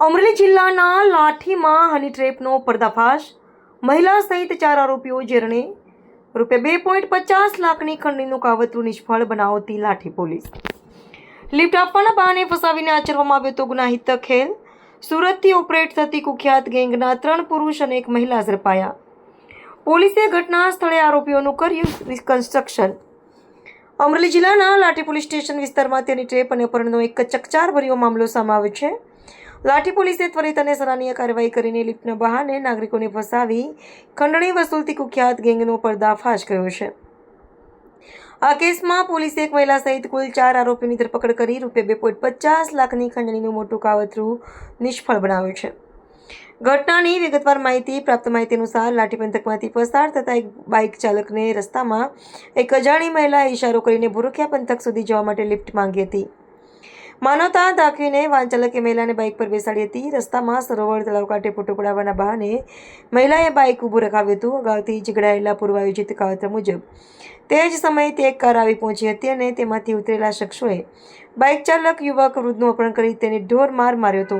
અમરેલી જિલ્લાના લાઠીમાં હની ટ્રેપનો પર્દાફાશ. મહિલા સહિત 4 આરોપીઓ જેરણે. ₹2.50 લાખની ખંડણીનું કાવતરું નિષ્ફળ બનાવતી લાઠી પોલીસ. લિફ્ટ આપવાના બહાને ફસાવીને આચરવામાં આવ્યો તો ગુનાહિત ખેલ. સુરતથી ઓપરેટ થતી કુખ્યાત ગેંગના 3 પુરુષ અને 1 મહિલા ઝડપાયા. પોલીસે ઘટના સ્થળે આરોપીઓનું કર્યું રિકન્સ્ટ્રક્શન. અમરેલી જિલ્લાના લાઠી પોલીસ સ્ટેશન વિસ્તારમાં તેની ટ્રેપ અને અપહરણનો એક ચકચારભર્યો મામલો સામે આવ્યો છે. લાઠી પોલીસે ત્વરિત અને સરાહનીય કાર્યવાહી કરીને લિફ્ટના બહાને નાગરિકોને ફસાવી ખંડણી વસૂલતી કુખ્યાત ગેંગનો પર્દાફાશ કર્યો છે. આ કેસમાં પોલીસે 1 મહિલા સહિત કુલ 4 આરોપીઓની ધરપકડ કરી ₹2.50 લાખની ખંડણીનું મોટું કાવતરું નિષ્ફળ બનાવ્યું છે. ઘટનાની વિગતવાર માહિતી. પ્રાપ્ત માહિતી અનુસાર લાઠી પંથકમાંથી પસાર થતા એક બાઇક ચાલકને રસ્તામાં એક અજાણી મહિલાએ ઇશારો કરીને ભૂરખિયા પંથક સુધી જવા માટે લિફ્ટ માંગી હતી. માનવતા દાખવીને વાહન ચાલકે મહિલાને બાઇક પર બેસાડી હતી. રસ્તામાં સરોવર તળાવ કાંઠે ફોટો પડાવવાના બહાને મહિલાએ બાઇક ઊભું રખાવ્યું હતું. અગાઉથી જ ઘડાયેલા પૂર્વાયોજિત કાવતરા મુજબ તે જ સમયે તે એક કાર આવી પહોંચી હતી અને તેમાંથી ઉતરેલા શખ્સોએ બાઇક ચાલક યુવક વૃદ્ધનું અપહરણ કરી તેને ઢોરમાર માર્યો હતો.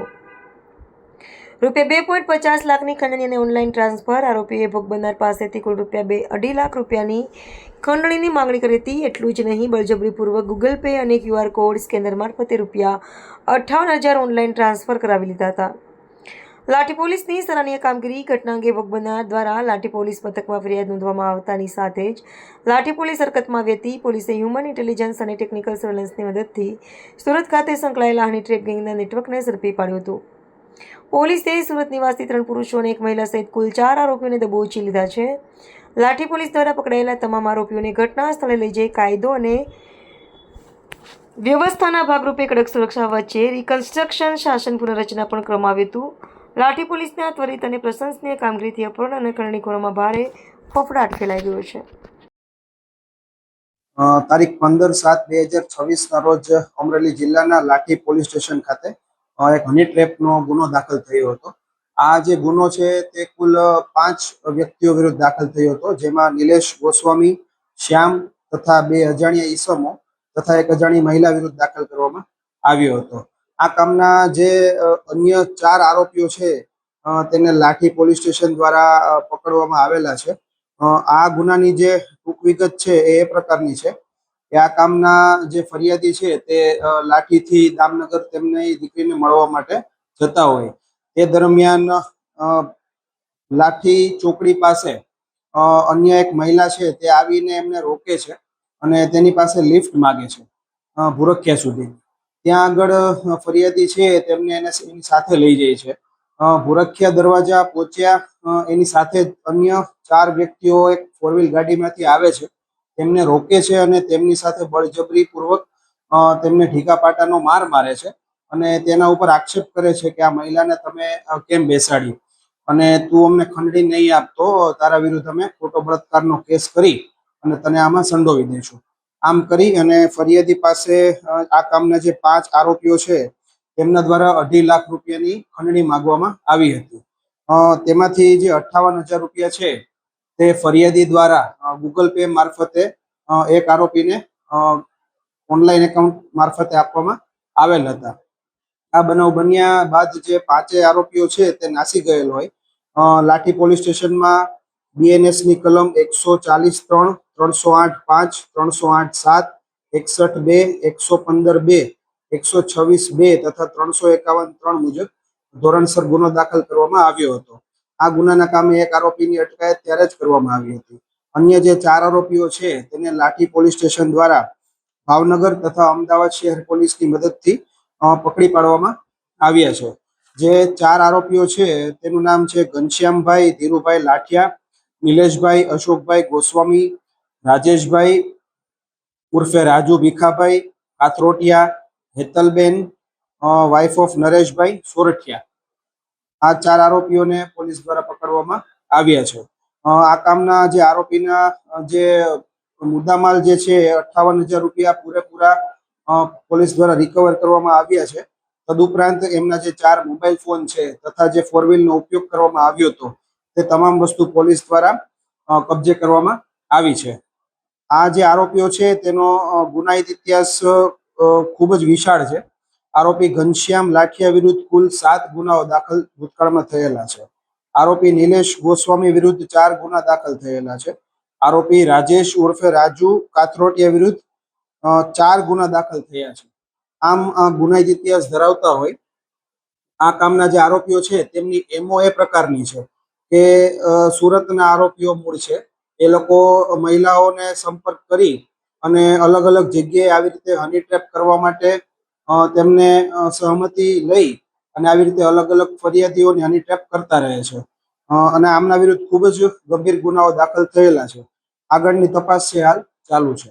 ₹2.50 લાખની ખંડણી અને ઓનલાઈન ટ્રાન્સફર. આરોપીએ ભોગ બનનાર પાસેથી કુલ ₹2.5 લાખ રૂપિયાની ખંડણીની માંગણી કરી હતી. એટલું જ નહીં, બળજબરીપૂર્વક ગૂગલ પે અને QR કોડ સ્કેનર મારફતે ₹58,000 ઓનલાઈન ટ્રાન્સફર કરાવી લીધા હતા. લાઠી પોલીસની સરાહનીય કામગીરી. ઘટના અંગે ભોગ બનનાર દ્વારા લાઠી પોલીસ મથકમાં ફરિયાદ નોંધવામાં આવતાની સાથે જ લાઠી પોલીસ હરકતમાં આવી હતી. પોલીસે હ્યુમન ઇન્ટેલિજન્સ અને ટેકનિકલ સર્વેલન્સની મદદથી સુરત ખાતે સંકળાયેલા હની ટ્રેપ ગેંગના નેટવર્કને ઝડપી પાડ્યું હતું. પોલીસે સુરત નિવાસી 3 પુરુષો અને 1 મહિલા સહિત કુલ 4 આરોપીઓને દબોચી લીધા છે. લાઠી પોલીસ દ્વારા પકડાયેલા તમામ આરોપીઓને ઘટના સ્થળે લઈ જઈ કાયદો અને વ્યવસ્થાના ભાગરૂપે કડક સુરક્ષા વચ્ચે રિકન્સ્ટ્રક્શન શાસન પુનર્રચના પણ કરવામાં આવ્યું હતું. લાઠી પોલીસના ત્વરિત અને પ્રશંસનીય કામગીરીથી અપહરણ અને ખંડણીખોરોમાં ભારે ફફડાટ ફેલાઈ ગયો છે. તારીખ 15/7/2026 રોજ અમરેલી જિલ્લાના લાઠી પોલીસ સ્ટેશન ખાતે એક હની ટ્રેપનો ગુનો દાખલ થયો હતો. આ જે ગુનો છે તે કુલ 5 વ્યક્તિઓ વિરુદ્ધ દાખલ થયો હતો, જેમાં નિલેશ ગોસ્વામી, શ્યામ તથા 2 અજાણ્યા ઈસમો તથા 1 અજાણી મહિલા વિરુદ્ધ દાખલ કરવામાં આવ્યો હતો. આ કામના જે અન્ય 4 આરોપીઓ છે તેને લાઠી પોલીસ સ્ટેશન દ્વારા પકડવામાં આવેલા છે. આ ગુનાની જે ટૂંક વિગત છે એ પ્રકારની છે કે આ કામના જે ફરિયાદી છે તે લાઠીથી દામનગર તેમની દીકરીને મળવા માટે જતા હોય તે દરમિયાન લાઠી ચોકડી પાસે અન્ય 1 મહિલા છે તે આવીને એમને રોકે છે અને તેની પાસે લિફ્ટ માગે છે ભૂરખિયા સુધી. ત્યાં આગળ ફરિયાદી છે તેમને એની સાથે લઈ જાય છે. ભૂરખિયા દરવાજા પહોંચ્યા એની સાથે જ અન્ય 4 વ્યક્તિઓ એક 4 વ્હીલ ગાડીમાંથી આવે છે, તેમને રોકે છે અને તેમની સાથે બળજબરીપૂર્વક તેમને ઢીકા પાટાનો માર મારે છે અને તેના ઉપર આક્ષેપ કરે છે કે આ મહિલાને તમે કેમ બેસાડી અને તું અમને ખંડણી નહીં આપતો તારા વિરુદ્ધ અમે ખોટો બળાત્કારનો કેસ કરી અને તને આમાં સંડોવી દઈશું. આમ કરી અને ફરિયાદી પાસે આ કામના જે 5 આરોપીઓ છે તેમના દ્વારા ₹2.5 લાખ રૂપિયાની ખંડણી માંગવામાં આવી હતી. તેમાંથી જે ₹58,000 છે તે ફરિયાદી દ્વારા ગૂગલ પે મારફતે એક આરોપીને ઓનલાઈન એકાઉન્ટ મારફતે આપવામાં આવેલ હતા. આ બનાવ બન્યા બાદ જે 5 આરોપીઓ છે તે નાસી ગયેલ હોય. લાઠી પોલીસ સ્ટેશનમાં BNS ની કલમ 140(3), 308(5), 308(7), 61(2), 115(2), 126(2) તથા 351(3) મુજબ ધોરણસર ગુનો દાખલ કરવામાં આવ્યો હતો. આ ગુનાના કામે એક આરોપીની અટકાયત ત્યારે જ કરવામાં આવી હતી. અન્ય જે 4 આરોપીઓ છે તેને લાઠી પોલીસ સ્ટેશન દ્વારા ભાવનગર તથા અમદાવાદ શહેર પોલીસની મદદથી પકડી પાડવામાં આવ્યા છે. જે 4 આરોપીઓ છે તેનું નામ છે ઘનશ્યામભાઈ ધીરુભાઈ લાઠિયા, નિલેશભાઈ અશોકભાઈ ગોસ્વામી, રાજેશભાઈ ઉર્ફે રાજુ ભીખાભાઈ કાથરોટિયા, હેતલબેન વાઇફ ઓફ નરેશભાઈ સોરઠિયા. આ 4 આરોપીઓને પોલીસ દ્વારા પકડવામાં આવ્યા છે. આ કામના જે આરોપીના જે મુદ્દામાલ જે છે ₹58,000 પૂરેપૂરા પોલીસ દ્વારા રિકવર કરવામાં આવ્યા છે. તદુપરાંત એમના જે 4 મોબાઈલ ફોન છે તથા જે 4 વ્હીલનો ઉપયોગ કરવામાં આવ્યો હતો તે તમામ વસ્તુ પોલીસ દ્વારા કબજે કરવામાં આવી છે. આ જે આરોપીઓ છે તેનો ગુનાહિત ઇતિહાસ ખૂબ જ વિશાળ છે. આરોપી ઘનશ્યામ લાઠિયા વિરુદ્ધ કુલ 7 ગુનાઓ દાખલ ભૂતકાળમાં થયેલા છે. આરોપી નિલેશ ગોસ્વામી વિરુદ્ધ 4 ગુના દાખલ થયેલા છે. આરોપી રાજેશ ઉર્ફે રાજુ કાથરોટિયા વિરુદ્ધ 4 ગુના દાખલ થયા છે. આમ આ ગુનાહિત ઇતિહાસ ધરાવતા હોય આ કામના જે આરોપીઓ છે તેમની એમઓ એ પ્રકારની છે કે સુરતના આરોપીઓ મૂળ છે. એ લોકો મહિલાઓને સંપર્ક કરી અને અલગ અલગ જગ્યાએ આવી રીતે હની ટ્રેપ કરવા માટે તેમને સહમતિ લઈ અને આવી રીતે અલગ અલગ ફરિયાદીઓને હની ટ્રેપ કરતા રહે છે. અને આમના વિરુદ્ધ ખૂબ જ ગંભીર ગુનાઓ દાખલ થયેલા છે. આગળની તપાસ છે હાલ ચાલુ છે.